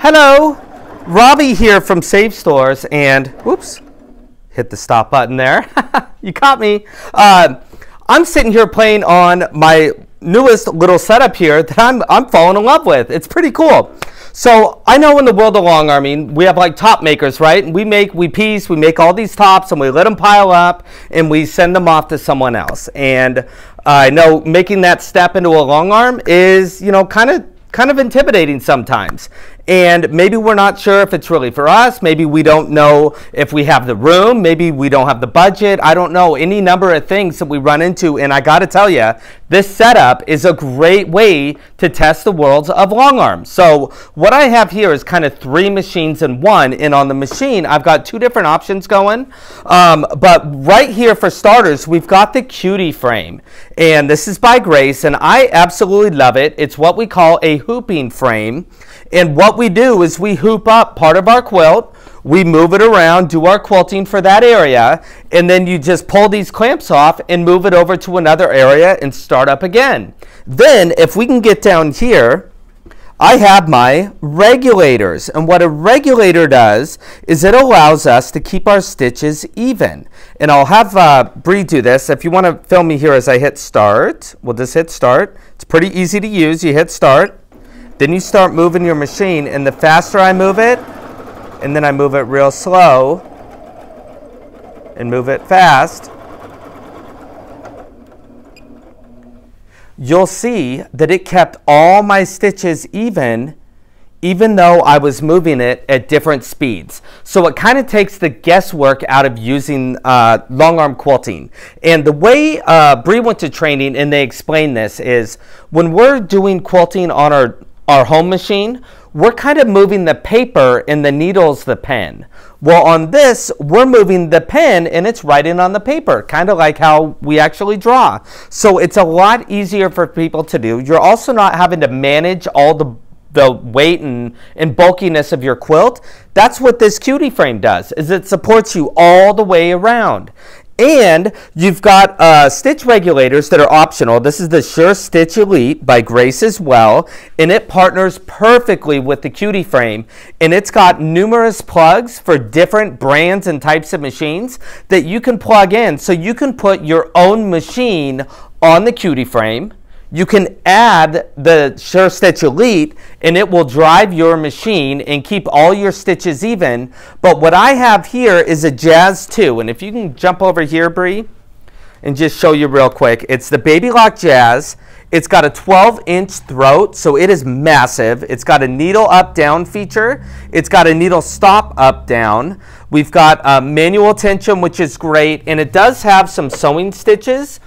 Hello, Robbie here from Save Stores, and whoops, hit the stop button there. You caught me. I'm sitting here playing on my newest little setup here that I'm falling in love with. It's pretty cool. So I know in the world of long arming, we have like top makers, right? And we make all these tops and we let them pile up and we send them off to someone else. And I know making that step into a long arm is, you know, kind of intimidating sometimes. And maybe we're not sure if it's really for us. Maybe we don't know if we have the room. Maybe we don't have the budget. I don't know. Any number of things that we run into. And I got to tell you, this setup is a great way to test the worlds of long arms. So what I have here is kind of 3 machines in one. And on the machine, I've got 2 different options going. But right here for starters, we've got the Cutie frame. And this is by Grace. And I absolutely love it. It's what we call a hooping frame. And what we do is we hoop up part of our quilt, we move it around, do our quilting for that area, and then you just pull these clamps off and move it over to another area and start up again. Then, if we can get down here, I have my regulators. And what a regulator does is it allows us to keep our stitches even. And I'll have Bree do this. If you want to film me here as I hit start, we'll just hit start. It's pretty easy to use. You hit start. Then you start moving your machine, and the faster I move it, and then I move it real slow, and move it fast, you'll see that it kept all my stitches even though I was moving it at different speeds. So it kind of takes the guesswork out of using long arm quilting. And the way Bree went to training, and they explain this, is when we're doing quilting on our home machine, we're kind of moving the paper and the needle's the pen. Well, on this, we're moving the pen and it's writing on the paper, kind of like how we actually draw. So it's a lot easier for people to do. You're also not having to manage all the weight and bulkiness of your quilt. That's what this Cutie frame does, is it supports you all the way around. And you've got stitch regulators that are optional. This is the Sure Stitch Elite by Grace as well, and it partners perfectly with the Cutie frame. And it's got numerous plugs for different brands and types of machines that you can plug in. So you can put your own machine on the Cutie frame. You can add the Sure Stitch Elite and it will drive your machine and keep all your stitches even. But what I have here is a Jazz 2. And if you can jump over here, Bree, and just show you real quick. It's the Babylock Jazz. It's got a 12-inch throat, so it is massive. It's got a needle up-down feature. It's got a needle stop up-down. We've got manual tension, which is great. And it does have some sewing stitches,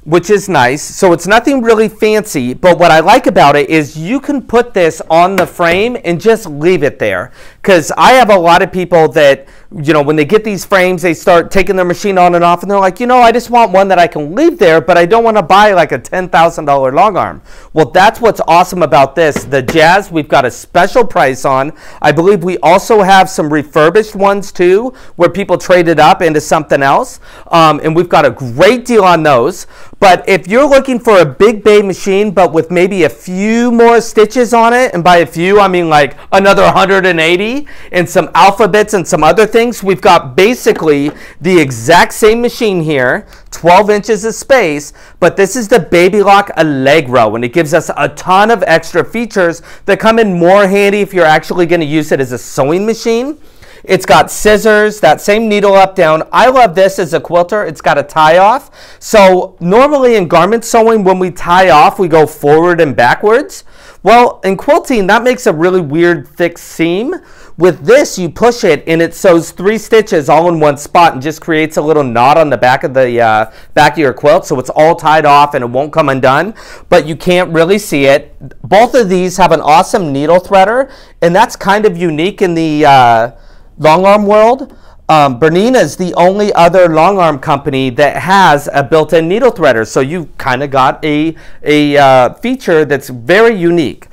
which is nice. So it's nothing really fancy, but what I like about it is you can put this on the frame and just leave it there. Because I have a lot of people that, you know, when they get these frames, they start taking their machine on and off, and they're like, you know, I just want one that I can leave there, but I don't want to buy like a $10,000 long arm. Well, that's what's awesome about this. The Jazz, we've got a special price on. I believe we also have some refurbished ones too, where people trade it up into something else. And we've got a great deal on those. But if you're looking for a big bay machine, but with maybe a few more stitches on it, and by a few, I mean like another 180, and some alphabets and some other things, we've got basically the exact same machine here, 12 inches of space, but this is the Babylock Allegro, and it gives us a ton of extra features that come in more handy if you're actually going to use it as a sewing machine. It's got scissors, that same needle up down. I love this as a quilter. It's got a tie off. So normally in garment sewing, when we tie off, we go forward and backwards. Well, in quilting, that makes a really weird thick seam. With this, you push it and it sews 3 stitches all in one spot and just creates a little knot on the back of the back of your quilt, so it's all tied off and it won't come undone, but you can't really see it. Both of these have an awesome needle threader, and that's kind of unique in the long arm world. Bernina is the only other long arm company that has a built-in needle threader, so you kind of got a feature that's very unique.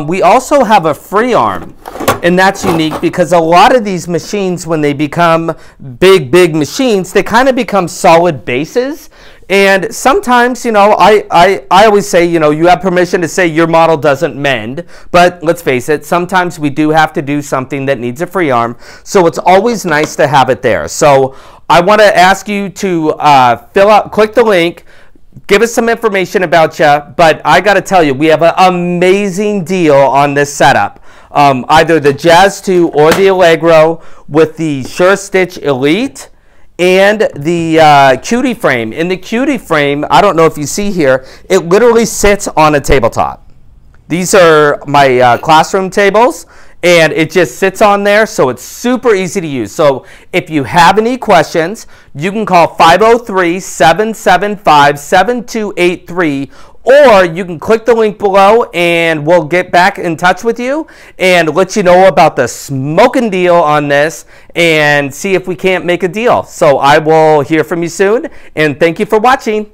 We also have a free arm, And that's unique because a lot of these machines, when they become big machines, they kind of become solid bases. And sometimes, you know, I always say, you know, you have permission to say your model doesn't mend, but let's face it, sometimes we do have to do something that needs a free arm. So it's always nice to have it there. So I want to ask you to click the link, give us some information about you, but I got to tell you, we have an amazing deal on this setup. Either the Jazz 2 or the Allegro with the Sure Stitch Elite and the Cutie frame. In the Cutie frame, I don't know if you see here, it literally sits on a tabletop. These are my classroom tables, and it just sits on there, so it's super easy to use. So if you have any questions, you can call 503-775-7283, or you can click the link below and we'll get back in touch with you and let you know about the smoking deal on this and see if we can't make a deal. So I will hear from you soon, and thank you for watching.